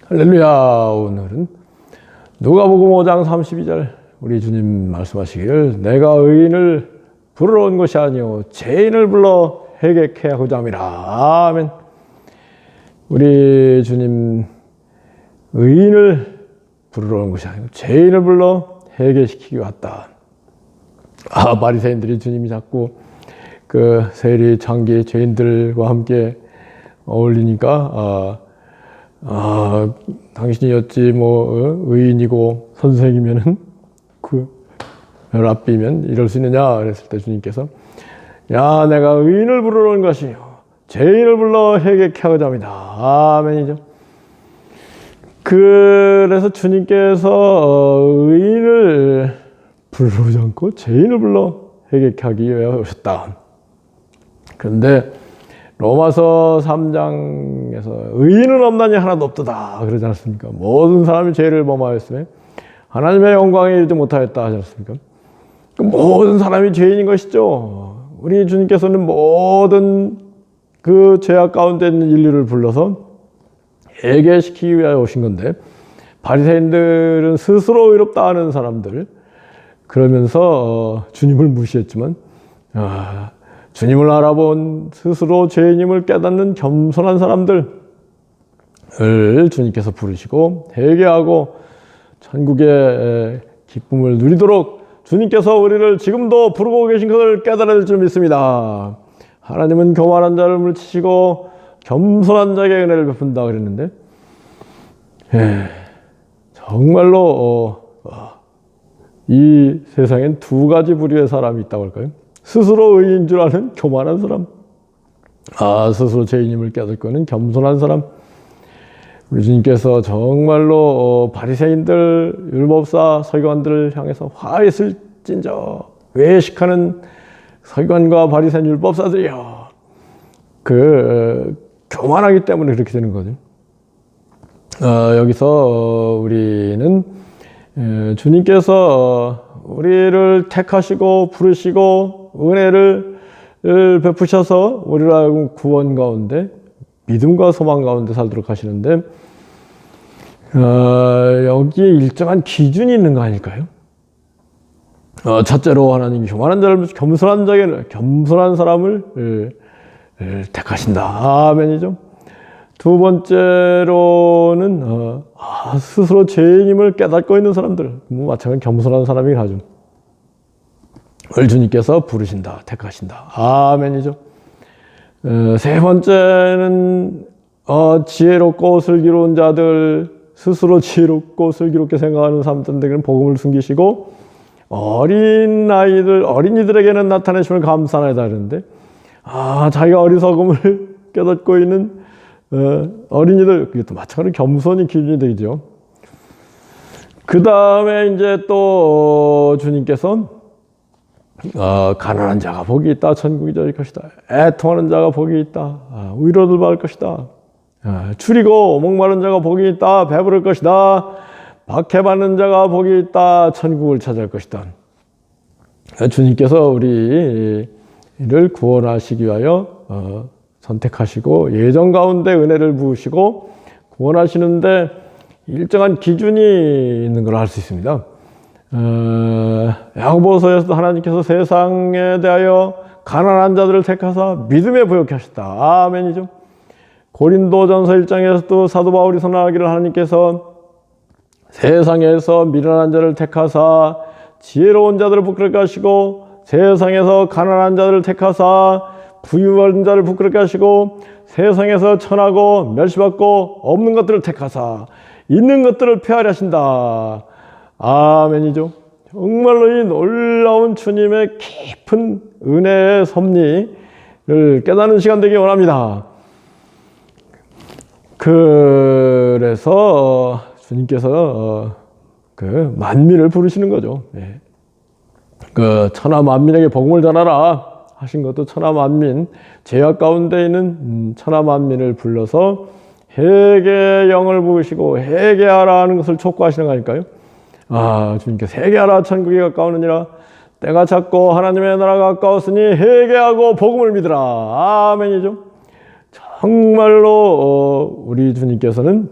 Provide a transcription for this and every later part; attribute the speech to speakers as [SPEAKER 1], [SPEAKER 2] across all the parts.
[SPEAKER 1] 할렐루야. 오늘은 누가복음 5장 32절 우리 주님 말씀하시기를 내가 의인을 부르러 온 것이 아니요 죄인을 불러 회개케 하고자 함이라. 아멘. 우리 주님 의인을 부르러 온 것이 아니고 죄인을 불러 회개시키기 왔다. 바리새인들이 주님이 자꾸 그 세리 장기 죄인들과 함께 어울리니까 당신이 어찌 의인이고 선생이면은 그 랍비면 이럴 수 있느냐 그랬을 때 주님께서 야 내가 의인을 부르러 온 것이요 죄인을 불러 회개케 하고자 합니다. 아멘이죠. 그래서 주님께서 의인을 부르지 않고 죄인을 불러 회개케 하기 위해 오셨다. 그런데 로마서 3장에서 의인은 없나니 하나도 없도다 그러지 않았습니까? 모든 사람이 죄를 범하였으며 하나님의 영광에 이르지 못하였다 하지 않았습니까? 모든 사람이 죄인인 것이죠. 우리 주님께서는 모든 그 죄악 가운데 있는 인류를 불러서 회개시키기 위하여 오신 건데 바리새인들은 스스로 의롭다 하는 사람들 그러면서 주님을 무시했지만 주님을 알아본 스스로 죄인임을 깨닫는 겸손한 사람들을 주님께서 부르시고 회개하고 천국의 기쁨을 누리도록 주님께서 우리를 지금도 부르고 계신 것을 깨달을 줄 믿습니다. 하나님은 교만한 자를 물리치시고 겸손한 자에게 은혜를 베푼다 그랬는데 정말로 이 세상엔 두 가지 부류의 사람이 있다고 할까요? 스스로 의인인 줄 아는 교만한 사람, 스스로 죄인임을 깨닫고는 겸손한 사람. 우리 주님께서 정말로 바리새인들, 율법사, 서기관들을 향해서 화했을진저 외식하는 서기관과 바리새인 율법사들이여 교만하기 때문에 그렇게 되는 거죠. 여기서 우리는 주님께서 우리를 택하시고 부르시고 은혜를 베푸셔서 우리를 구원 가운데 믿음과 소망 가운데 살도록 하시는데 여기에 일정한 기준이 있는 거 아닐까요? 첫째로 하나님이 교만한 자를 겸손한 자에게는 겸손한 사람을 택하신다. 아멘이죠. 두 번째로는 스스로 죄인임을 깨닫고 있는 사람들, 마찬가지 겸손한 사람이긴 하죠. 주님께서 부르신다, 택하신다. 아멘이죠. 세 번째는 지혜롭고 슬기로운 자들, 스스로 지혜롭고 슬기롭게 생각하는 사람들에게는 복음을 숨기시고 어린이들에게는 나타내심을 감사하다 그러는데 자기가 어리석음을 깨닫고 있는 어린이들, 그게 또 마찬가지로 겸손이 기준이 되죠. 그 다음에 이제 또 주님께서 가난한 자가 복이 있다. 천국이 저릴 것이다. 애통하는 자가 복이 있다. 위로를 받을 것이다. 추리고 목마른 자가 복이 있다. 배부를 것이다. 박해받는 자가 복이 있다. 천국을 차지할 것이다. 주님께서 우리를 구원하시기 위하여 선택하시고 예정 가운데 은혜를 부으시고 구원하시는데 일정한 기준이 있는 걸 알 수 있습니다. 야고보서에서도 하나님께서 세상에 대하여 가난한 자들을 택하사 믿음에 부요케 하셨다. 아멘이죠. 고린도전서 1장에서도 사도 바울이 선언하기를 하나님께서 세상에서 미련한 자를 택하사 지혜로운 자들을 부끄럽게 하시고 세상에서 가난한 자들을 택하사 부유한 자를 부끄럽게 하시고 세상에서 천하고 멸시받고 없는 것들을 택하사 있는 것들을 폐하려 하신다. 아멘이죠. 정말로 이 놀라운 주님의 깊은 은혜의 섭리를 깨닫는 시간 되기 원합니다. 그래서 주님께서 만민을 부르시는 거죠. 천하 만민에게 복음을 전하라 하신 것도 천하 만민, 죄악 가운데 있는 천하 만민을 불러서 회개의 영을 부으시고 회개하라 하는 것을 촉구하시는 거 아닐까요? 주님께서 회개하라 천국이 가까우느니라 때가 찼고 하나님의 나라가 가까웠으니 회개하고 복음을 믿으라. 아멘이죠. 정말로 우리 주님께서는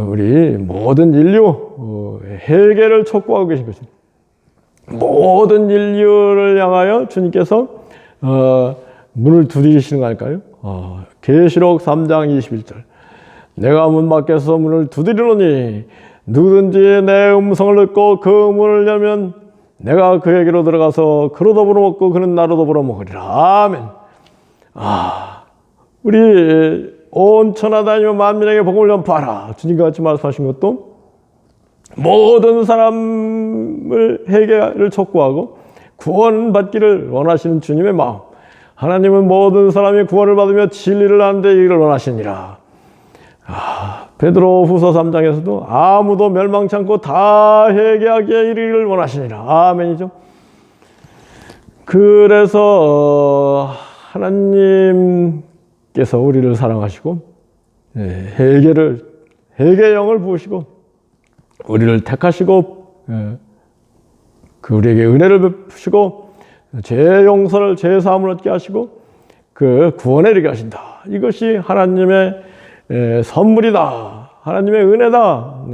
[SPEAKER 1] 우리 모든 인류 회개를 촉구하고 계신 것입니다. 모든 인류를 향하여 주님께서 문을 두드리시는 거 아닐까요? 계시록 3장 21절 내가 문 밖에서 문을 두드리노니 누구든지 내 음성을 듣고 그 문을 열면 내가 그에게로 들어가서 그로 더불어 먹고 그는 나로 더불어 먹으리라. 아멘. 우리 온 천하 다니며 만민에게 복음을 전파하라. 주님과 같이 말씀하신 것도 모든 사람을 회개를 촉구하고 구원받기를 원하시는 주님의 마음. 하나님은 모든 사람이 구원을 받으며 진리를 아는 데 이르기를 원하시니라. 베드로 후서 3장에서도 아무도 멸망치 않고 다 회개하기에 이르기를 원하시니라. 아멘이죠. 그래서 하나님께서 우리를 사랑하시고 회개의 영을 부으시고 우리를 택하시고 우리에게 은혜를 베푸시고 죄 용서를 죄 사함을 얻게 하시고 그 구원에 이르게 하신다. 이것이 하나님의 선물이다. 하나님의 은혜다.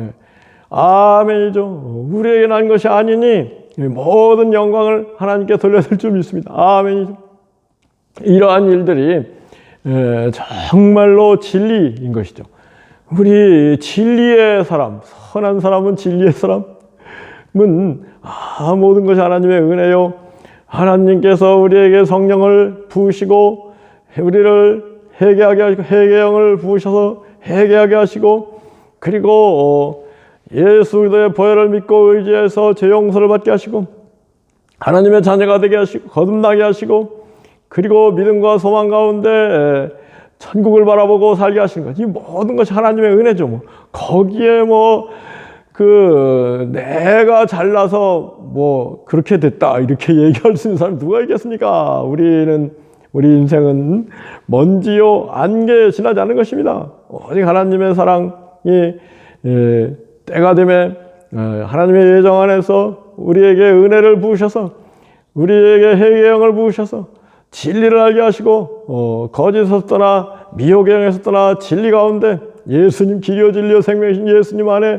[SPEAKER 1] 아멘이죠. 우리에게 난 것이 아니니 모든 영광을 하나님께 돌려드릴 줄 믿습니다. 아멘이죠. 이러한 일들이 정말로 진리인 것이죠. 우리 진리의 사람, 선한 사람은 진리의 사람은 모든 것이 하나님의 은혜요. 하나님께서 우리에게 성령을 부으시고 우리를 회개하게 하시고 회개영을 부으셔서 회개하게 하시고 그리고 예수 그리스도의 보혈을 믿고 의지해서 죄 용서를 받게 하시고 하나님의 자녀가 되게 하시고 거듭나게 하시고 그리고 믿음과 소망 가운데 천국을 바라보고 살게 하시는 것. 이 모든 것이 하나님의 은혜죠. 거기에 내가 잘나서 그렇게 됐다 이렇게 얘기할 수 있는 사람이 누가 있겠습니까? 우리 인생은 먼지요 안개에 지나지 않는 것입니다. 오직 하나님의 사랑이 때가 되면 하나님의 예정 안에서 우리에게 은혜를 부으셔서 우리에게 회개형을 부으셔서 진리를 알게 하시고 거짓에서 떠나 미혹의 영에서 떠나 진리 가운데 예수님 길이요 진리요 생명이신 예수님 안에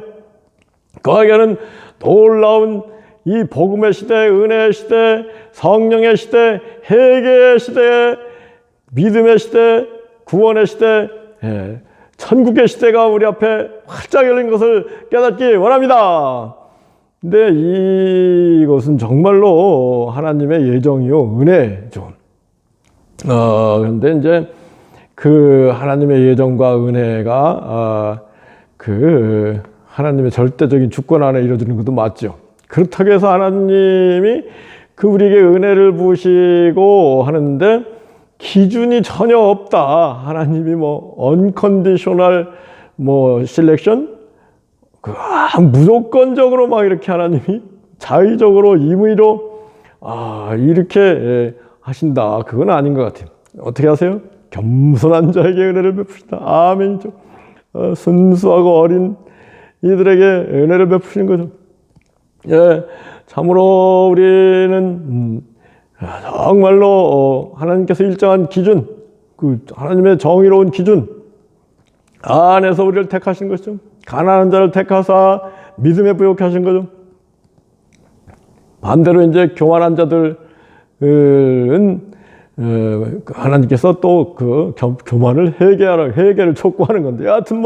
[SPEAKER 1] 거하게 하는 놀라운 이 복음의 시대, 은혜의 시대, 성령의 시대, 회개의 시대, 믿음의 시대, 구원의 시대, 천국의 시대가 우리 앞에 활짝 열린 것을 깨닫기 원합니다. 근데 이것은 정말로 하나님의 예정이요 은혜죠. 그런데 이제 그 하나님의 예정과 은혜가 하나님의 절대적인 주권 안에 이루어지는 것도 맞죠. 그렇다고 해서 하나님이 우리에게 은혜를 부으시고 하는데 기준이 전혀 없다. 하나님이 unconditional selection? 무조건적으로 막 이렇게 하나님이 자의적으로 임의로 이렇게 하신다. 그건 아닌 것 같아요. 어떻게 하세요? 겸손한 자에게 은혜를 베푸신다. 아멘이죠. 순수하고 어린 이들에게 은혜를 베푸시는 거죠. 참으로 우리는 정말로 하나님께서 일정한 기준, 하나님의 정의로운 기준 안에서 우리를 택하신 것이죠. 가난한 자를 택하사 믿음에 부욕케 하신 거죠. 반대로 이제 교만한 자들은 하나님께서 또 교만을 회개를 촉구하는 건데, 여하튼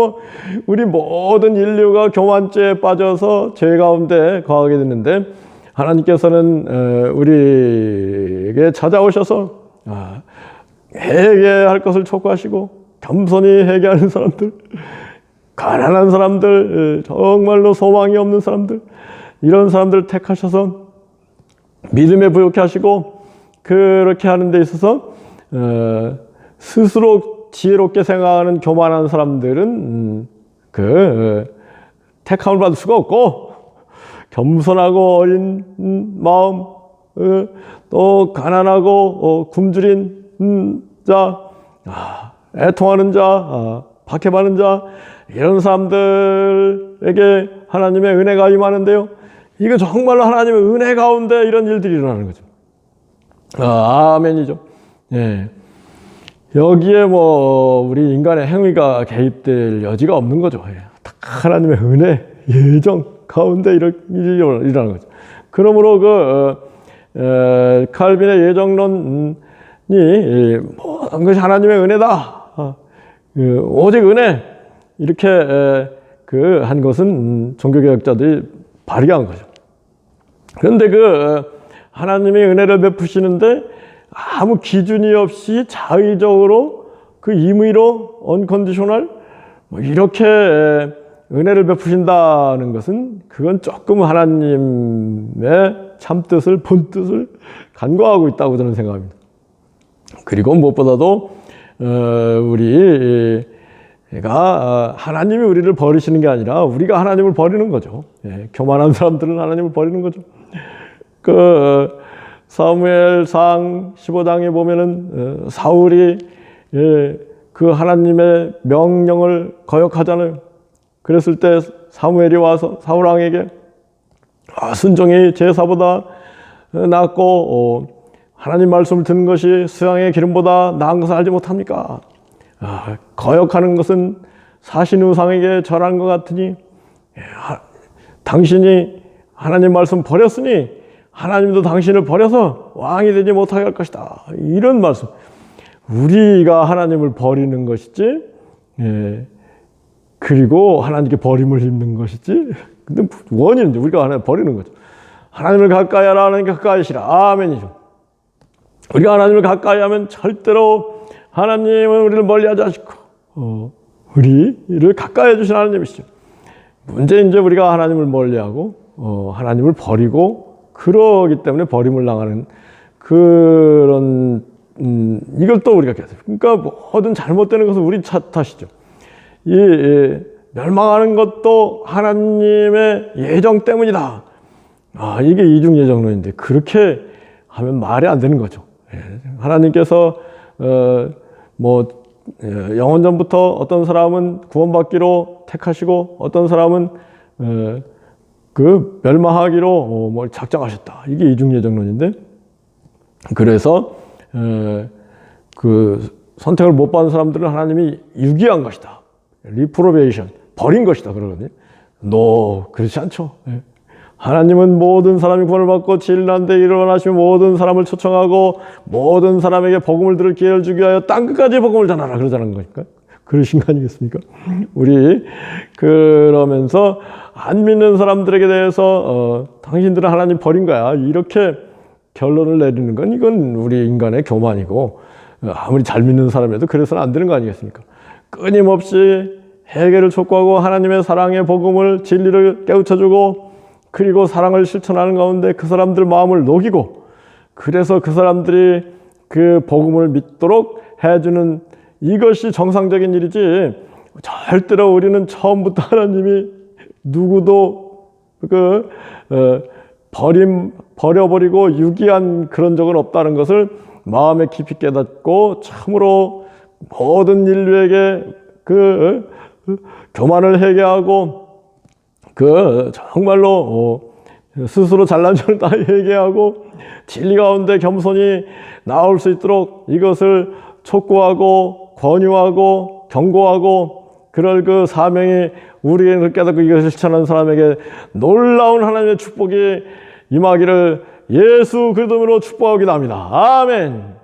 [SPEAKER 1] 우리 모든 인류가 교만죄에 빠져서 죄 가운데 거하게 됐는데, 하나님께서는 우리에게 찾아오셔서 회개할 것을 촉구하시고, 겸손히 회개하는 사람들, 가난한 사람들, 정말로 소망이 없는 사람들, 이런 사람들을 택하셔서 믿음에 부욕케 하시고, 그렇게 하는 데 있어서 스스로 지혜롭게 생각하는 교만한 사람들은 택함을 받을 수가 없고, 겸손하고 어린 마음, 또 가난하고 굶주린 자, 애통하는 자, 박해받는 자, 이런 사람들에게 하나님의 은혜가 임하는데요, 이거 정말로 하나님의 은혜 가운데 이런 일들이 일어나는 거죠. 아멘이죠. 예. 여기에 뭐 우리 인간의 행위가 개입될 여지가 없는 거죠. 딱 하나님의 은혜, 예정 가운데 이런 일이 일어나는 거죠. 그러므로 칼빈의 예정론이 모든 것이 하나님의 은혜다. 오직 은혜 이렇게 한 것은 종교개혁자들이 발의한 거죠. 그런데 하나님의 은혜를 베푸시는데 아무 기준이 없이 자의적으로 임의로 언컨디셔널 이렇게 은혜를 베푸신다는 것은 그건 조금 하나님의 참뜻을 본뜻을 간과하고 있다고 저는 생각합니다. 그리고 무엇보다도 우리가 하나님이 우리를 버리시는 게 아니라 우리가 하나님을 버리는 거죠. 교만한 사람들은 하나님을 버리는 거죠. 사무엘상 15장에 보면은 사울이 하나님의 명령을 거역하잖아요. 그랬을 때 사무엘이 와서 사울 왕에게 순종이 제사보다 낫고 하나님 말씀을 듣는 것이 수양의 기름보다 나은 것을 알지 못합니까? 거역하는 것은 사신우상에게 절한 것 같으니 당신이 하나님 말씀 버렸으니 하나님도 당신을 버려서 왕이 되지 못하게 할 것이다. 이런 말씀. 우리가 하나님을 버리는 것이지, 그리고 하나님께 버림을 입는 것이지. 근데 원인은 우리가 하나님을 버리는 거죠. 하나님을 가까이 하라, 하나님께 가까이 하시라. 아멘이죠. 우리가 하나님을 가까이 하면 절대로 하나님은 우리를 멀리 하지 않고, 우리를 가까이 해주신 하나님이시죠. 문제는 이제 우리가 하나님을 멀리하고, 하나님을 버리고, 그러기 때문에 버림을 당하는 그런 이걸 또 우리가 계속 그러니까 모든 잘못되는 것은 우리 탓이죠. 멸망하는 것도 하나님의 예정 때문이다. 이게 이중 예정론인데 그렇게 하면 말이 안 되는 거죠. 하나님께서 영원전부터 어떤 사람은 구원받기로 택하시고 어떤 사람은 멸망하기로 작정하셨다. 이게 이중예정론인데, 그래서 선택을 못 받은 사람들은 하나님이 유기한 것이다. 리프로베이션, 버린 것이다. 그러거든요. 그렇지 않죠. 하나님은 모든 사람이 구원을 받고 진리한 데 일어나시며 모든 사람을 초청하고 모든 사람에게 복음을 들을 기회를 주기 위하여 땅끝까지 복음을 전하라. 그러자는 거니까. 그러신 거 아니겠습니까? 우리 그러면서 안 믿는 사람들에게 대해서 당신들은 하나님 버린 거야 이렇게 결론을 내리는 건 이건 우리 인간의 교만이고 아무리 잘 믿는 사람이라도 그래서는 안 되는 거 아니겠습니까? 끊임없이 회개를 촉구하고 하나님의 사랑의 복음을 진리를 깨우쳐주고 그리고 사랑을 실천하는 가운데 그 사람들 마음을 녹이고 그래서 그 사람들이 그 복음을 믿도록 해주는 이것이 정상적인 일이지 절대로 우리는 처음부터 하나님이 누구도 버려버리고 유기한 그런 적은 없다는 것을 마음에 깊이 깨닫고 참으로 모든 인류에게 교만을 회개하고 정말로 스스로 잘난 척을 다 회개하고 진리 가운데 겸손히 나올 수 있도록 이것을 촉구하고 권유하고 경고하고 그럴 사명이 우리에게 깨닫고 이것을 실천하는 사람에게 놀라운 하나님의 축복이 임하기를 예수 그리스도로 축복하기도 합니다. 아멘.